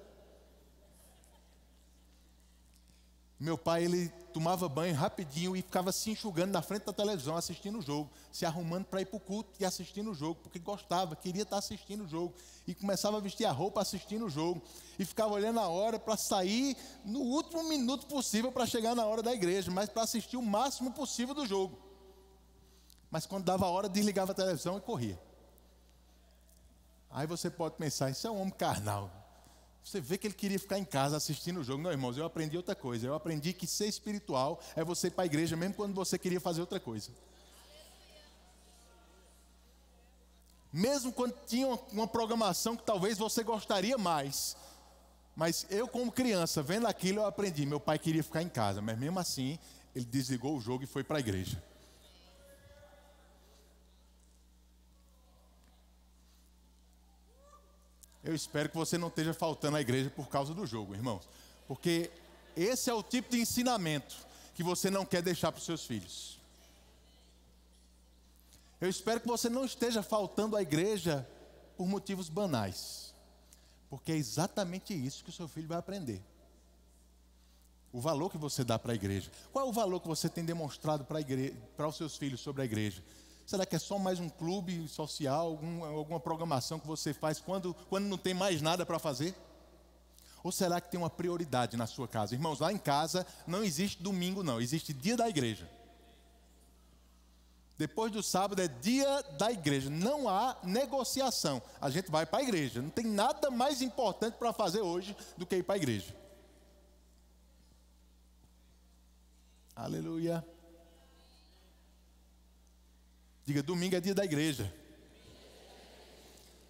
Meu pai, ele tomava banho rapidinho e ficava se enxugando na frente da televisão, assistindo o jogo, se arrumando para ir para o culto e assistindo o jogo, porque gostava, queria estar assistindo o jogo. E começava a vestir a roupa assistindo o jogo. E ficava olhando a hora para sair no último minuto possível para chegar na hora da igreja, mas para assistir o máximo possível do jogo. Mas quando dava a hora, desligava a televisão e corria. Aí você pode pensar, isso é um homem carnal. Você vê que ele queria ficar em casa assistindo o jogo. Não, irmãos, eu aprendi outra coisa. Eu aprendi que ser espiritual é você ir para a igreja mesmo quando você queria fazer outra coisa. Mesmo quando tinha uma programação que talvez você gostaria mais. Mas eu, como criança, vendo aquilo, eu aprendi. Meu pai queria ficar em casa, mas mesmo assim, ele desligou o jogo e foi para a igreja. Eu espero que você não esteja faltando à igreja por causa do jogo, irmãos. Porque esse é o tipo de ensinamento que você não quer deixar para os seus filhos. Eu espero que você não esteja faltando à igreja por motivos banais. Porque é exatamente isso que o seu filho vai aprender. O valor que você dá para a igreja. Qual é o valor que você tem demonstrado para os seus filhos sobre a igreja? Será que é só mais um clube social, alguma programação que você faz quando não tem mais nada para fazer? Ou será que tem uma prioridade na sua casa? Irmãos, lá em casa não existe domingo não, existe dia da igreja. Depois do sábado é dia da igreja, não há negociação. A gente vai para a igreja, não tem nada mais importante para fazer hoje do que ir para a igreja. Aleluia. Diga, domingo é dia da igreja.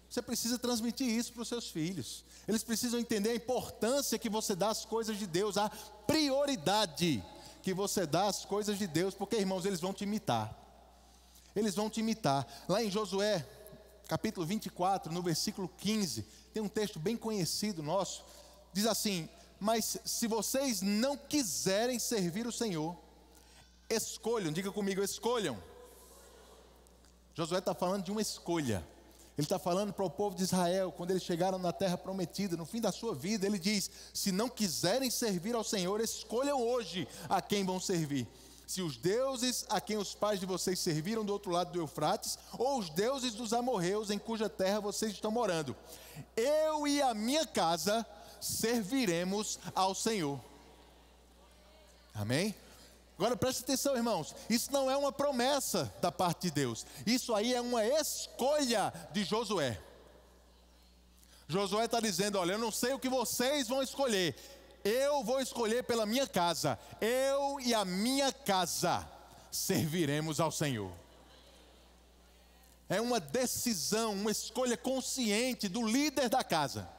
Você precisa transmitir isso para os seus filhos. Eles precisam entender a importância que você dá às coisas de Deus, a prioridade que você dá às coisas de Deus, porque, irmãos, eles vão te imitar. Eles vão te imitar. Lá em Josué, capítulo 24, no versículo 15, tem um texto bem conhecido nosso. Diz assim: mas se vocês não quiserem servir o Senhor, escolham, diga comigo, escolham. Josué está falando de uma escolha. Ele está falando para o povo de Israel, quando eles chegaram na terra prometida, no fim da sua vida, ele diz: se não quiserem servir ao Senhor, escolham hoje a quem vão servir. Se os deuses a quem os pais de vocês serviram do outro lado do Eufrates, ou os deuses dos amorreus em cuja terra vocês estão morando. Eu e a minha casa serviremos ao Senhor. Amém? Agora preste atenção, irmãos, isso não é uma promessa da parte de Deus, isso aí é uma escolha de Josué. Josué está dizendo: olha, eu não sei o que vocês vão escolher, eu vou escolher pela minha casa, eu e a minha casa serviremos ao Senhor. É uma decisão, uma escolha consciente do líder da casa,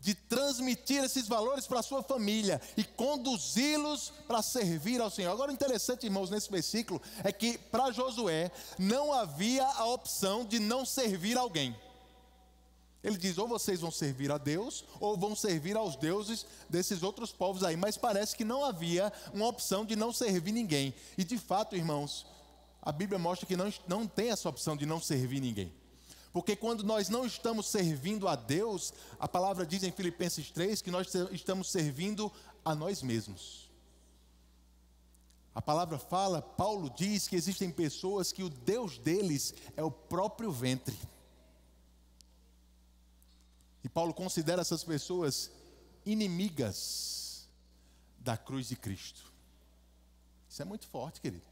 de transmitir esses valores para a sua família e conduzi-los para servir ao Senhor. Agora, o interessante, irmãos, nesse versículo é que para Josué não havia a opção de não servir alguém. Ele diz: ou vocês vão servir a Deus, ou vão servir aos deuses desses outros povos aí. Mas parece que não havia uma opção de não servir ninguém. E de fato, irmãos, a Bíblia mostra que não tem essa opção de não servir ninguém. Porque quando nós não estamos servindo a Deus, a palavra diz em Filipenses 3 que nós estamos servindo a nós mesmos. A palavra fala, Paulo diz que existem pessoas que o Deus deles é o próprio ventre. E Paulo considera essas pessoas inimigas da cruz de Cristo. Isso é muito forte, querido.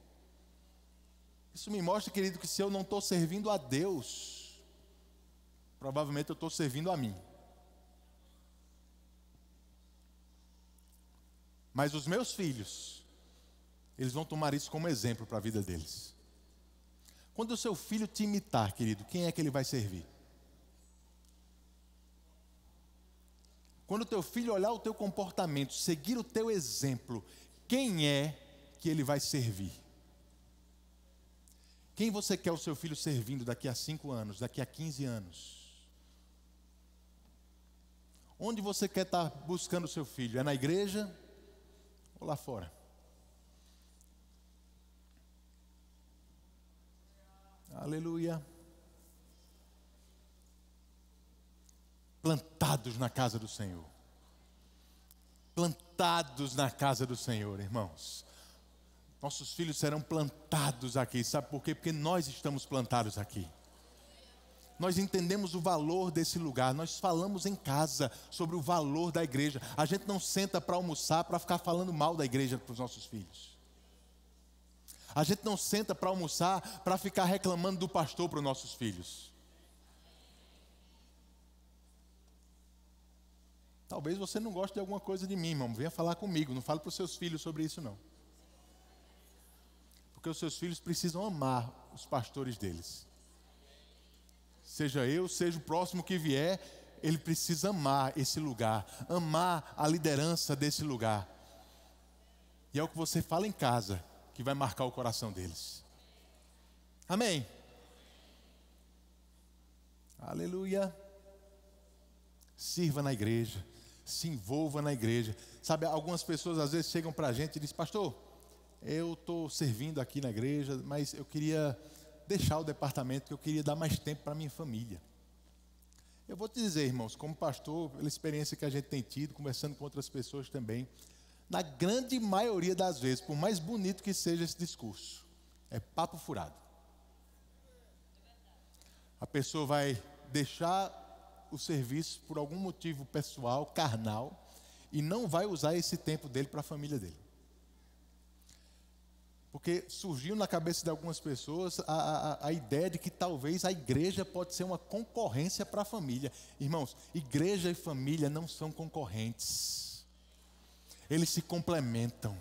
Isso me mostra, querido, que se eu não estou servindo a Deus, provavelmente eu estou servindo a mim. Mas os meus filhos, eles vão tomar isso como exemplo para a vida deles. Quando o seu filho te imitar, querido, quem é que ele vai servir? Quando o teu filho olhar o teu comportamento, seguir o teu exemplo, quem é que ele vai servir? Quem você quer o seu filho servindo daqui a 5 anos, daqui a 15 anos? Onde você quer estar buscando o seu filho? É na igreja ou lá fora? Aleluia. Plantados na casa do Senhor. Plantados na casa do Senhor, irmãos. Nossos filhos serão plantados aqui. Sabe por quê? Porque nós estamos plantados aqui. Nós entendemos o valor desse lugar. Nós falamos em casa sobre o valor da igreja. A gente não senta para almoçar para ficar falando mal da igreja para os nossos filhos. A gente não senta para almoçar para ficar reclamando do pastor para os nossos filhos. Talvez você não goste de alguma coisa de mim, irmão. Venha falar comigo, não fale para os seus filhos sobre isso não. Porque os seus filhos precisam amar os pastores deles. Seja eu, seja o próximo que vier, ele precisa amar esse lugar, amar a liderança desse lugar. E é o que você fala em casa que vai marcar o coração deles. Amém? Aleluia. Sirva na igreja, se envolva na igreja. Sabe, algumas pessoas às vezes chegam para a gente e dizem: pastor, eu estou servindo aqui na igreja, mas eu queria deixar o departamento, porque eu queria dar mais tempo para a minha família. Eu vou te dizer, irmãos, como pastor, pela experiência que a gente tem tido, conversando com outras pessoas também, na grande maioria das vezes, por mais bonito que seja esse discurso, é papo furado. A pessoa vai deixar o serviço por algum motivo pessoal, carnal, e não vai usar esse tempo dele para a família dele. Porque surgiu na cabeça de algumas pessoas a ideia de que talvez a igreja pode ser uma concorrência para a família. Irmãos, igreja e família não são concorrentes. Eles se complementam.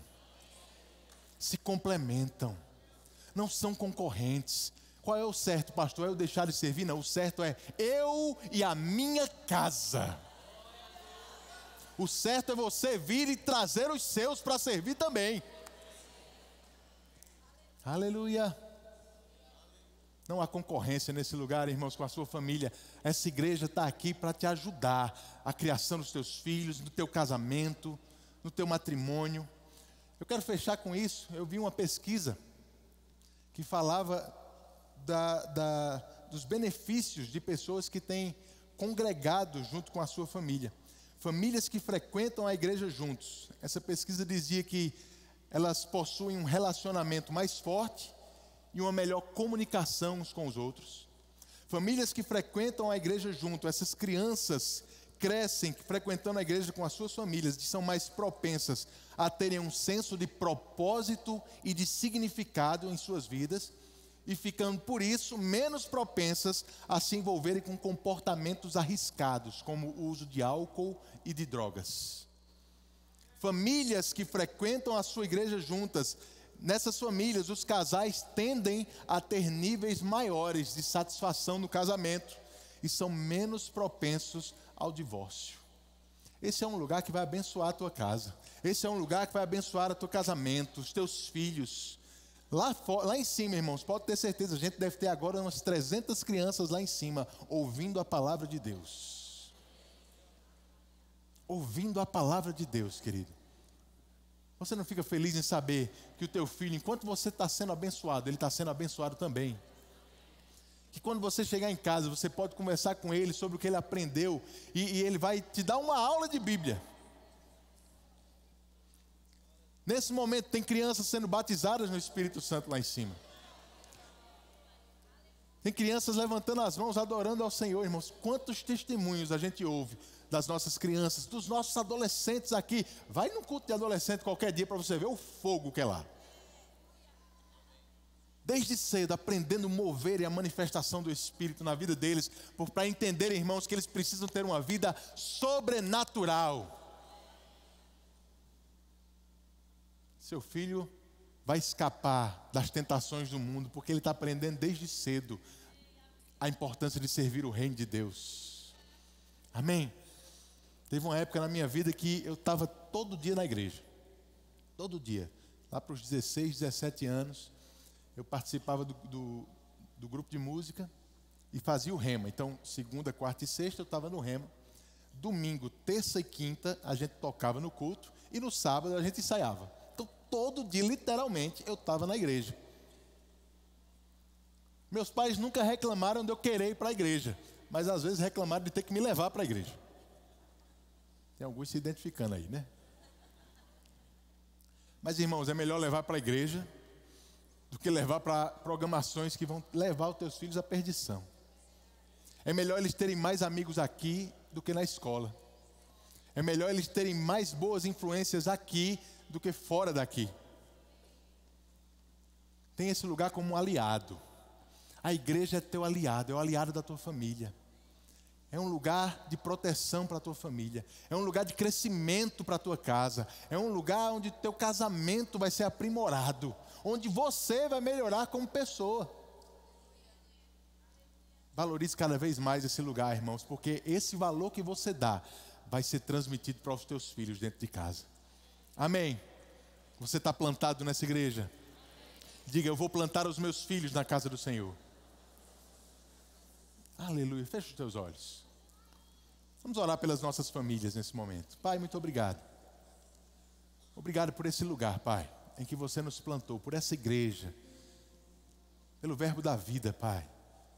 Se complementam. Não são concorrentes. Qual é o certo, pastor? É eu deixar de servir? Não, o certo é eu e a minha casa. O certo é você vir e trazer os seus para servir também. Aleluia. Não há concorrência nesse lugar, irmãos, com a sua família. Essa igreja está aqui para te ajudar a criação dos teus filhos, no teu casamento, no teu matrimônio. Eu quero fechar com isso. Eu vi uma pesquisa que falava dos benefícios de pessoas que têm congregado junto com a sua família. Famílias que frequentam a igreja juntos. Essa pesquisa dizia que elas possuem um relacionamento mais forte e uma melhor comunicação uns com os outros. Famílias que frequentam a igreja junto, essas crianças crescem frequentando a igreja com as suas famílias, e são mais propensas a terem um senso de propósito e de significado em suas vidas, e ficando por isso menos propensas a se envolverem com comportamentos arriscados, como o uso de álcool e de drogas. Famílias que frequentam a sua igreja juntas, nessas famílias os casais tendem a ter níveis maiores de satisfação no casamento e são menos propensos ao divórcio. Esse é um lugar que vai abençoar a tua casa. Esse é um lugar que vai abençoar o teu casamento, os teus filhos. Lá em cima, irmãos, pode ter certeza, a gente deve ter agora umas 300 crianças lá em cima, ouvindo a palavra de Deus. Ouvindo a palavra de Deus, querido. Você não fica feliz em saber que o teu filho, enquanto você está sendo abençoado, ele está sendo abençoado também? Que quando você chegar em casa, você pode conversar com ele sobre o que ele aprendeu, e ele vai te dar uma aula de Bíblia. Nesse momento tem crianças sendo batizadas no Espírito Santo lá em cima. Tem crianças levantando as mãos, adorando ao Senhor, irmãos. Quantos testemunhos a gente ouve das nossas crianças, dos nossos adolescentes aqui. Vai num culto de adolescente qualquer dia para você ver o fogo que é lá. Desde cedo, aprendendo a mover e a manifestação do Espírito na vida deles, para entenderem, irmãos, que eles precisam ter uma vida sobrenatural. Seu filho vai escapar das tentações do mundo, porque ele está aprendendo desde cedo a importância de servir o reino de Deus. Amém? Teve uma época na minha vida que eu estava todo dia na igreja. Todo dia. Lá para os 16, 17 anos, eu participava do grupo de música e fazia o rema. Então, segunda, quarta e sexta eu estava no rema. Domingo, terça e quinta a gente tocava no culto. E no sábado a gente ensaiava. Então, todo dia, literalmente, eu estava na igreja. Meus pais nunca reclamaram de eu querer ir para a igreja, mas às vezes reclamaram de ter que me levar para a igreja. Tem alguns se identificando aí, né? Mas, irmãos, é melhor levar para a igreja do que levar para programações que vão levar os teus filhos à perdição. É melhor eles terem mais amigos aqui do que na escola. É melhor eles terem mais boas influências aqui do que fora daqui. Tem esse lugar como um aliado. A igreja é teu aliado, é o aliado da tua família. É um lugar de proteção para a tua família. É um lugar de crescimento para a tua casa. É um lugar onde teu casamento vai ser aprimorado. Onde você vai melhorar como pessoa. Valorize cada vez mais esse lugar, irmãos, porque esse valor que você dá vai ser transmitido para os teus filhos dentro de casa. Amém? Você está plantado nessa igreja? Diga, eu vou plantar os meus filhos na casa do Senhor. Aleluia, fecha os teus olhos. Vamos orar pelas nossas famílias nesse momento. Pai, muito obrigado. Obrigado por esse lugar, Pai, em que você nos plantou, por essa igreja, pelo verbo da vida, Pai.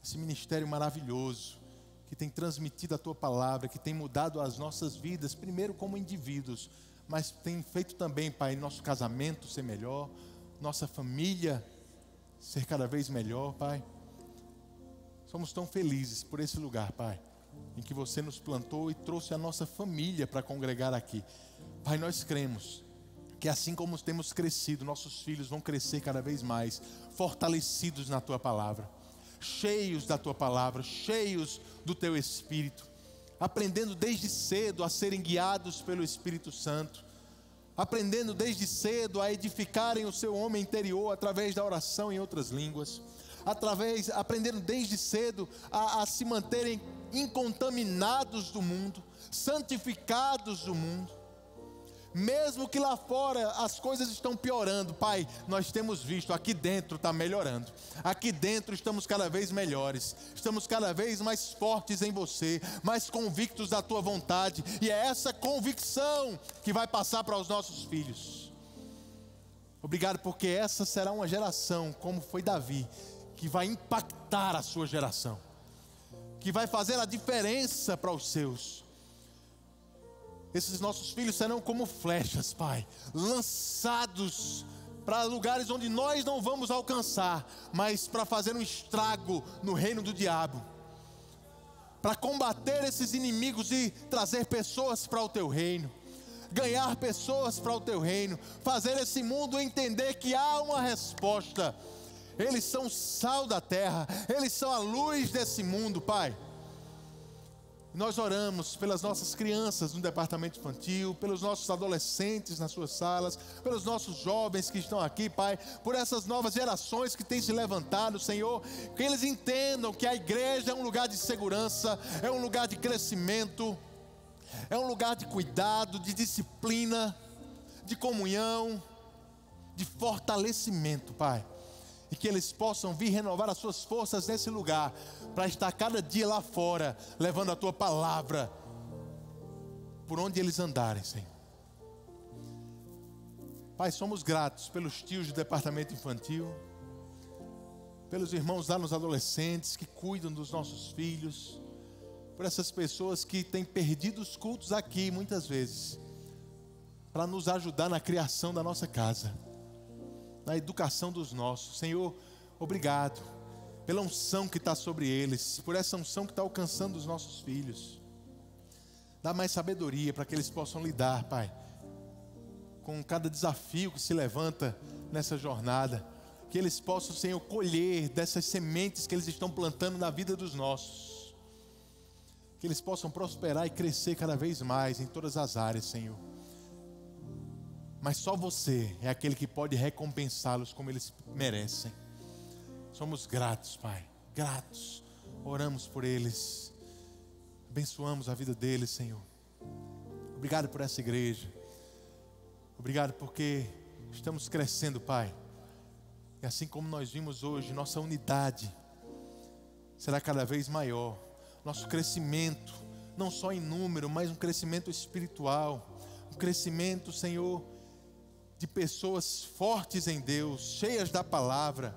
Esse ministério maravilhoso, que tem transmitido a Tua palavra, que tem mudado as nossas vidas, primeiro como indivíduos, mas tem feito também, Pai, nosso casamento ser melhor, nossa família ser cada vez melhor, Pai. Somos tão felizes por esse lugar, Pai, em que você nos plantou e trouxe a nossa família para congregar aqui. Pai, nós cremos que assim como temos crescido, nossos filhos vão crescer cada vez mais, fortalecidos na Tua palavra, cheios da Tua palavra, cheios do Teu Espírito, aprendendo desde cedo a serem guiados pelo Espírito Santo, aprendendo desde cedo a edificarem o seu homem interior através da oração em outras línguas, aprendendo desde cedo a se manterem incontaminados do mundo, santificados do mundo. Mesmo que lá fora as coisas estão piorando, Pai, nós temos visto, aqui dentro está melhorando. Aqui dentro estamos cada vez melhores, estamos cada vez mais fortes em você, mais convictos da Tua vontade. E é essa convicção que vai passar para os nossos filhos. Obrigado, porque essa será uma geração, como foi Davi, que vai impactar a sua geração, que vai fazer a diferença para os seus. Esses nossos filhos serão como flechas, Pai, lançados para lugares onde nós não vamos alcançar, mas para fazer um estrago no reino do diabo, para combater esses inimigos e trazer pessoas para o Teu reino, ganhar pessoas para o Teu reino, fazer esse mundo entender que há uma resposta. Eles são o sal da terra, eles são a luz desse mundo, Pai. Nós oramos pelas nossas crianças no departamento infantil, pelos nossos adolescentes nas suas salas, pelos nossos jovens que estão aqui, Pai, por essas novas gerações que têm se levantado, Senhor, que eles entendam que a igreja é um lugar de segurança, é um lugar de crescimento, é um lugar de cuidado, de disciplina, de comunhão, de fortalecimento, Pai. E que eles possam vir renovar as suas forças nesse lugar, para estar cada dia lá fora, levando a Tua palavra, por onde eles andarem, Senhor. Pai, somos gratos pelos tios do departamento infantil, pelos irmãos lá nos adolescentes, que cuidam dos nossos filhos, por essas pessoas que têm perdido os cultos aqui, muitas vezes, para nos ajudar na criação da nossa casa, na educação dos nossos. Senhor, obrigado pela unção que está sobre eles, por essa unção que está alcançando os nossos filhos. Dá mais sabedoria para que eles possam lidar, Pai, com cada desafio que se levanta nessa jornada. Que eles possam, Senhor, colher dessas sementes que eles estão plantando na vida dos nossos. Que eles possam prosperar e crescer cada vez mais em todas as áreas, Senhor. Mas só você é aquele que pode recompensá-los como eles merecem. Somos gratos, Pai, gratos. Oramos por eles, abençoamos a vida deles, Senhor. Obrigado por essa igreja. Obrigado porque estamos crescendo, Pai. E assim como nós vimos hoje, nossa unidade será cada vez maior. Nosso crescimento, não só em número, mas um crescimento espiritual. Um crescimento, Senhor, de pessoas fortes em Deus, cheias da palavra,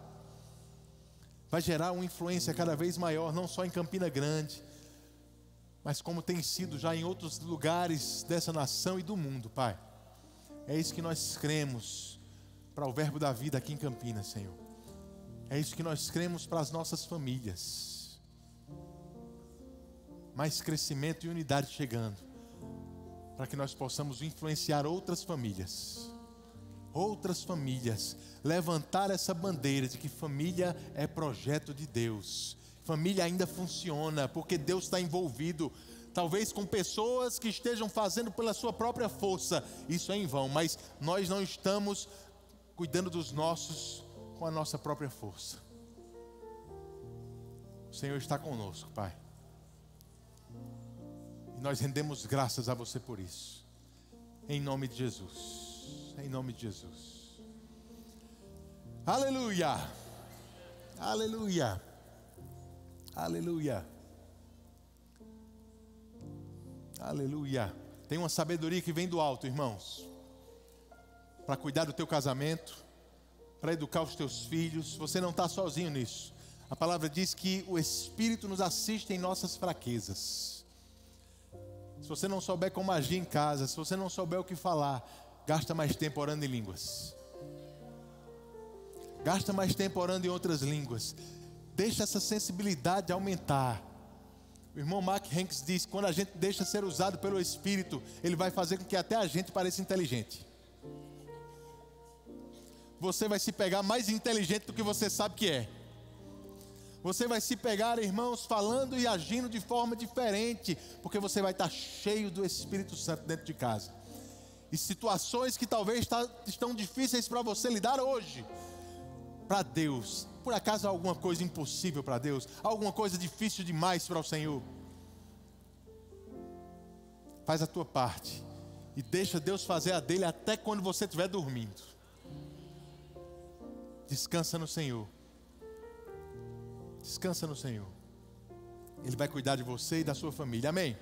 vai gerar uma influência cada vez maior, não só em Campina Grande, mas como tem sido já em outros lugares dessa nação e do mundo, Pai. É isso que nós cremos para o verbo da vida aqui em Campinas, Senhor. É isso que nós cremos para as nossas famílias. Mais crescimento e unidade chegando, para que nós possamos influenciar outras famílias, levantar essa bandeira de que família é projeto de Deus, Família ainda funciona, porque Deus está envolvido. Talvez com pessoas que estejam fazendo pela sua própria força. Isso é em vão, mas nós não estamos cuidando dos nossos com a nossa própria força. O Senhor está conosco, Pai. E nós rendemos graças a você por isso. Em nome de Jesus. Em nome de Jesus. Aleluia. Aleluia. Aleluia. Aleluia. Tem uma sabedoria que vem do alto, irmãos, para cuidar do teu casamento, para educar os teus filhos. Você não está sozinho nisso. A palavra diz que o Espírito nos assiste em nossas fraquezas. Se você não souber como agir em casa, se você não souber o que falar, gasta mais tempo orando em línguas. Gasta mais tempo orando em outras línguas. Deixa essa sensibilidade aumentar. O irmão Mark Hanks diz que quando a gente deixa ser usado pelo Espírito, ele vai fazer com que até a gente pareça inteligente. Você vai se pegar mais inteligente do que você sabe que é. Você vai se pegar, irmãos, falando e agindo de forma diferente, porque você vai estar cheio do Espírito Santo dentro de casa. E situações que talvez estão difíceis para você lidar hoje, para Deus, por acaso há alguma coisa impossível para Deus? Há alguma coisa difícil demais para o Senhor? Faz a tua parte e deixa Deus fazer a dele até quando você estiver dormindo. Descansa no Senhor. Descansa no Senhor. Ele vai cuidar de você e da sua família. Amém?